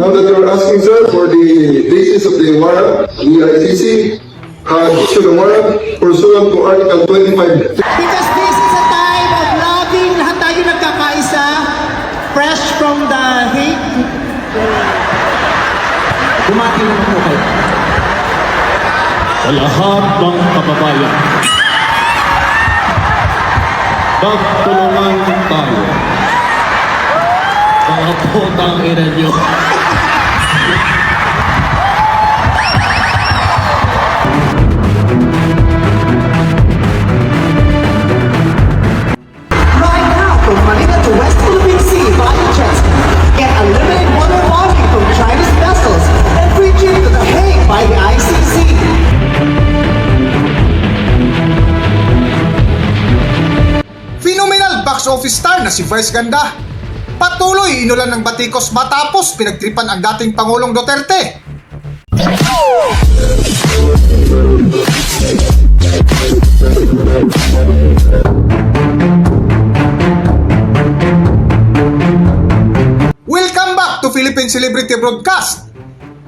now that you're asking, sir, for the basis of the warrant, the ICC had issued a warrant pursuant to Article 25. Because this is a time of loving, lahat tayo nagkakaisa, fresh from the hate. Bumati naman po kayo. Sa lahat ng kababayan, magtulungan tayo. Mga putang ina nyo. Right now, from Manila to West Philippine Sea via jet, get unlimited water washing from Chinese vessels and free trip to The Hague by the ICC. Phenomenal box office star na si Vice Ganda. Patuloy inulan ng batikos matapos pinagtripan ang dating Pangulong Duterte. Welcome back to Philippine Celebrity Broadcast.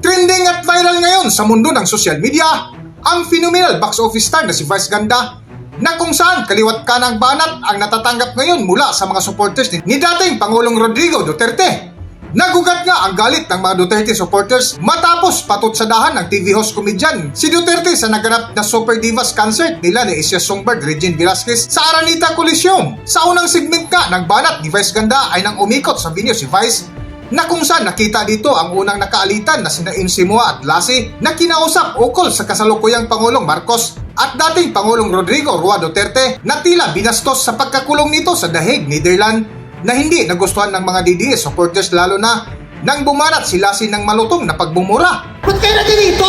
Trending at viral ngayon sa mundo ng social media ang phenomenal box office star na si Vice Ganda, na kung saan kaliwat kanang banat ang natatanggap ngayon mula sa mga supporters ni dating Pangulong Rodrigo Duterte. Nagugat nga ang galit ng mga Duterte supporters matapos patutsadahan ng TV host comedian si Duterte sa naganap na Super Divas concert nila ni Isia Songbird, Regine Velasquez sa Araneta Coliseum. Sa unang segment nga ng banat ni Vice Ganda ay nang umikot sa venue si Vice, na kung saan nakita dito ang unang nakaalitan na sina MC Moa at Lassie na kinausap ukol sa kasalukuyang Pangulong Marcos at dating Pangulong Rodrigo Roa Duterte na tila binastos sa pagkakulong nito sa The Hague, Netherlands, na hindi nagustuhan ng mga DDS supporters, lalo na nang bumanat si Lassie ng malutong na pagbumura. Ba't kayo natin dito?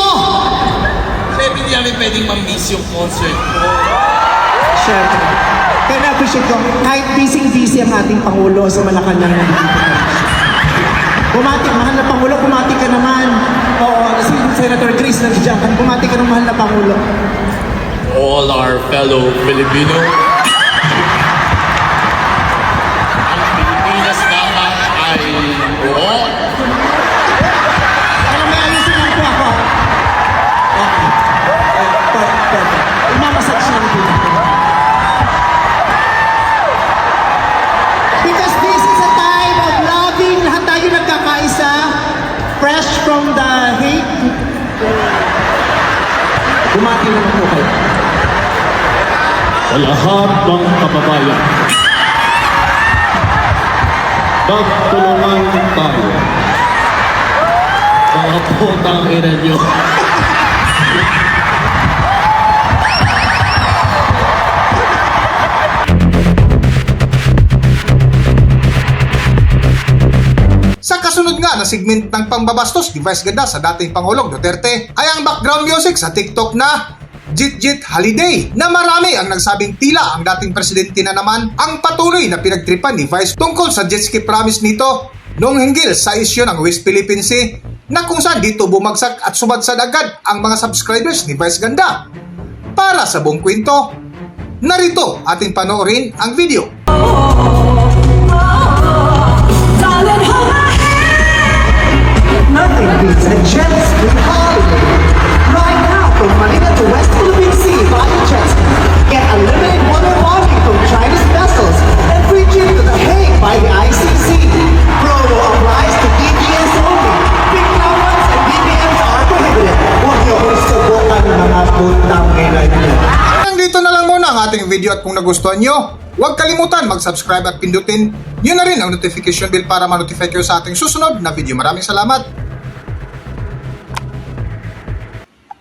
Kasi hindi namin pwedeng ma-miss yung concert ko. Siyempre. Kaya na-appreciate ko, kahit busy-busy ang ating Pangulo sa Malacanang na dito ka. Bumati, mahal na Pangulo, bumati ka naman. Oo, si Senator Chris nandiyan. Bumati ka ng mahal na Pangulo. All our fellow Filipino. Ang Pilipinas naman ay buo. Alam mo, ayusin lang po ako. Okay. Perfect. Umamasage lang po. Because this is a time of loving, lahat tayo nagkakaisa, fresh from the hate. Bumati naman po kayo. Sa lahat ng kababayan, magtulungan tayo. Mga putang ina nyo. Sa kasunod nga na segment ng pangbabastos ni Vice Ganda sa dating Pangulong Duterte ay ang background music sa TikTok na Jit Jit Holiday, na marami ang nagsabing tila ang dating presidente na naman ang patuloy na pinagtripan ni Vice tungkol sa jet ski promise nito noong hinggil sa isyu ng West Philippine Sea, na kung saan dito bumagsak at sumadsad agad ang mga subscribers ni Vice Ganda. Para sa buong kwento, narito ating panoorin ang video. Nothing beats a jet ski holiday. Right now, from Manila to West Philippine Sea via jet, get unlimited water washing from Chinese vessels and free trip to The Hague by the ICC. Promo applies to DBS only. Big ones and BBMs are prohibited. Huwag niyo kong subukan ng mga putang ina niyo. Dito na lang muna ang ating video, at kung nagustuhan nyo, huwag kalimutan mag-subscribe at pindutin nyo na rin ang notification bell para ma-notify kayo sa ating susunod na video. Maraming salamat!